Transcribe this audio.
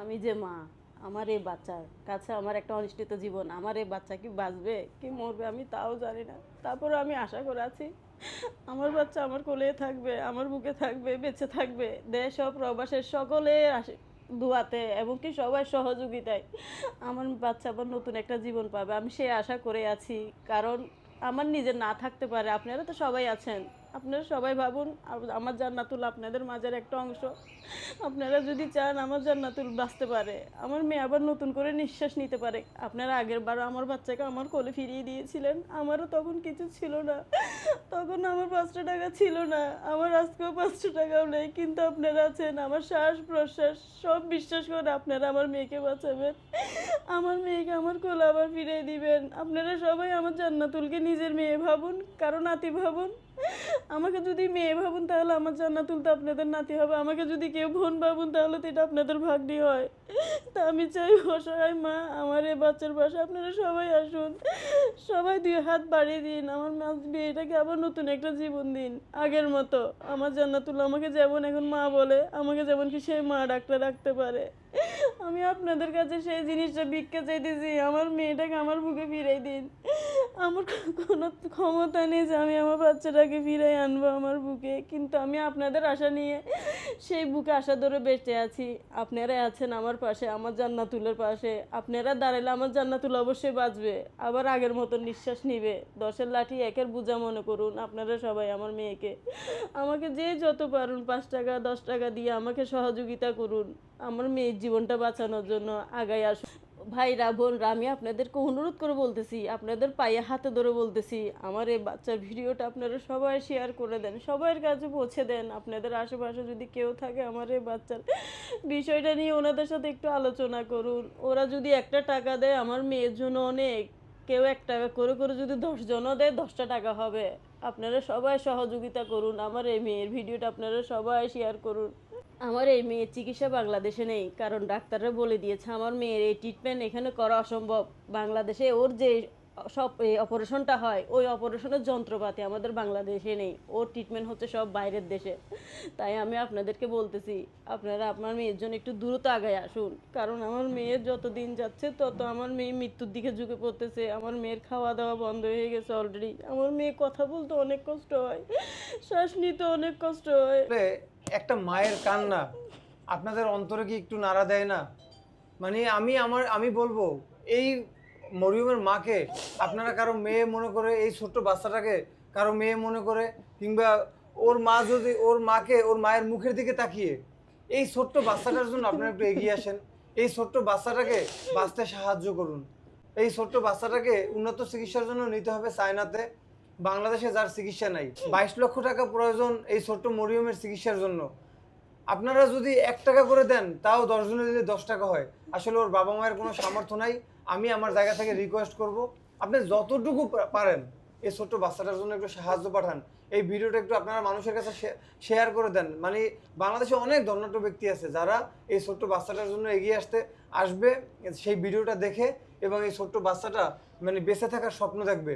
আমি যে মা, আমার এই বাচ্চার কাছে আমার একটা অনিশ্চিত জীবন, আমার এই বাচ্চা কি বাঁচবে কি মরবে আমি তাও জানি না। তারপরে আমি আশা করে আছি আমার বাচ্চা আমার কোলে থাকবে, আমার বুকে থাকবে, বেঁচে থাকবে। দেশ ও প্রবাসের সকলের দুয়াতে এবং কি সবাই সহযোগিতায় আমার বাচ্চা আবার নতুন একটা জীবন পাবে, আমি সেই আশা করে আছি। কারণ আমার নিজের না থাকতে পারে, আপনারা তো সবাই আছেন, আপনারা সবাই ভাবুন আমার জান্নাতুল আপনাদের মাঝের একটা অংশ। আপনারা যদি চান আমার জান্নাতুল বাঁচতে পারে, আমার মেয়ে আবার নতুন করে নিঃশ্বাস নিতে পারে। আপনারা আগের বার আমার বাচ্চাকে আমার কোলে ফিরিয়ে দিয়েছিলেন, আমারও তখন কিছু ছিল না, তখন আমার 5টা টাকা ছিল না, আমার আজকেও 5টা টাকাও নেই, কিন্তু আপনারা আছেন, আমার শ্বাস প্রশ্বাস সব বিশ্বাস করে আপনারা আমার মেয়েকে বাঁচাবেন, আমার মেয়েকে আমার কোলে আবার ফিরিয়ে দিবেন। আপনারা সবাই আমার জান্নাতুলকে নিজের মেয়ে ভাবুন, কারো নাতি ভাবুন। আমাকে যদি মেয়ে ভাবুন তাহলে আমার জান্নাতুল তো আপনাদের নাতি হবে, আমাকে যদি কেউ বোন ভাবুন তাহলে তো এটা আপনাদের ভাগ্নি হয়। তা আমি চাই অসহায় মা আমার এই বাচ্চার পাশে আপনারা সবাই আসুন, সবাই 2 হাত বাড়িয়ে দিন, আমার মেয়েটাকে আবার নতুন একটা জীবন দিন আগের মতো। আমার জান্নাতুল আমাকে যেমন এখন মা বলে, আমাকে যেমন কি সেই মা ডাকতে রাখতে পারে, আমি আপনাদের কাছে সেই জিনিসটা ভিক্ষা চাইতেছি, আমার মেয়েটাকে আমার বুকে ফিরাই দিন। আমার কোনো ক্ষমতা নেই যে আমি আমার বাচ্চাটাকে ফিরাই আনবো আমার বুকে, কিন্তু আমি আপনাদের আশা নিয়ে সেই বুকে আশা ধরে বেঁচে আছি। আপনারা আছেন আমার পাশে, আমার জান্নাতুলের পাশে। আপনারা দাঁড়ালে আমার জান্নাতুল অবশ্যই বাঁচবে, আবার আগের মতো নিঃশ্বাস নিবে। 10-এর লাঠি 1-এর বোঝা মনে করুন আপনারা সবাই আমার মেয়েকে। আমাকে যে যত পারুন 5 টাকা 10 টাকা দিয়ে আমাকে সহযোগিতা করুন, আমার মেয়ের জীবনটা বাঁচানোর জন্য আগাই আসুন। ভাইরা বোনরা, আমি আপনাদেরকে অনুরোধ করে বলতেছি, আপনাদের পায়ে হাতে ধরে বলতেছি, আমার এই বাচ্চার ভিডিওটা আপনারা সবাই শেয়ার করে দেন, সবার কাছে পৌঁছে দেন। আপনাদের আশেপাশে যদি কেউ থাকে আমার এই বাচ্চার বিষয়টা নিয়ে ওনাদের সাথে একটু আলোচনা করুন। ওরা যদি 1টা টাকা দেয় আমার মেয়ের জন্য অনেক, কেউ 1 টাকা করে করে যদি 10 জনও দেয় 10টা টাকা হবে। আপনারা সবাই সহযোগিতা করুন, আমার এই মেয়ের ভিডিওটা আপনারা সবাই শেয়ার করুন। আমার এই মেয়ের চিকিৎসা বাংলাদেশে নেই, কারণ ডাক্তাররা বলে দিয়েছে আমার মেয়ের এই ট্রিটমেন্ট এখানে করা অসম্ভব। বাংলাদেশে ওর যে সব অপারেশনটা হয়, ওই অপারেশনের যন্ত্রপাতি আমাদের বাংলাদেশে নেই, ওর ট্রিটমেন্ট হচ্ছে সব বাইরের দেশে। তাই আমি আপনাদেরকে বলতেছি আপনারা আপনার মেয়ের জন্য একটু দ্রুত আগায় আসুন, কারণ আমার মেয়ের যত দিন যাচ্ছে তত আমার মেয়ে মৃত্যুর দিকে ঝুঁকে পড়তেছে। আমার মেয়ের খাওয়া দাওয়া বন্ধ হয়ে গেছে অলরেডি, আমার মেয়ে কথা বলতে অনেক কষ্ট হয়, শ্বাস নিতে অনেক কষ্ট হয়। আসলে একটা মায়ের কান্না আপনাদের অন্তরে কি একটু নাড়া দেয় না? মানে আমি বলবো এই মরিয়মের মাকে আপনারা কারো মেয়ে মনে করে, এই ছোট্ট বাচ্চাটাকে কারো মেয়ে মনে করে, কিংবা ওর মা যদি ওর মাকে ওর মায়ের মুখের দিকে তাকিয়ে এই ছোট্ট বাচ্চাটার জন্য আপনারা একটু এগিয়ে আসেন। এই ছোট্ট বাচ্চাটাকে বাঁচতে সাহায্য করুন। এই ছোট্ট বাচ্চাটাকে উন্নত চিকিৎসার জন্য নিতে হবে চায়নাতে। বাংলাদেশে যার চিকিৎসা নাই, 22 লক্ষ টাকা প্রয়োজন এই ছোট্ট মরিয়মের চিকিৎসার জন্য। আপনারা যদি 1 টাকা করে দেন তাও 10 জনে দিলে 10 টাকা হয়। আসলে ওর বাবা মায়ের কোনো সামর্থ্য নাই। আমি আমার জায়গা থেকে রিকোয়েস্ট করব, আপনি যতটুকু পারেন এই ছোট্ট বাচ্চাটার জন্য একটু সাহায্য পাঠান। এই ভিডিওটা একটু আপনারা মানুষের কাছে শেয়ার করে দেন। মানে বাংলাদেশে অনেক ধনাঢ্য ব্যক্তি আছে যারা এই ছোট্ট বাচ্চাটার জন্য এগিয়ে আসবে সেই ভিডিওটা দেখে, এবং এই ছোট্ট বাচ্চাটা মানে বেঁচে থাকার স্বপ্ন দেখবে।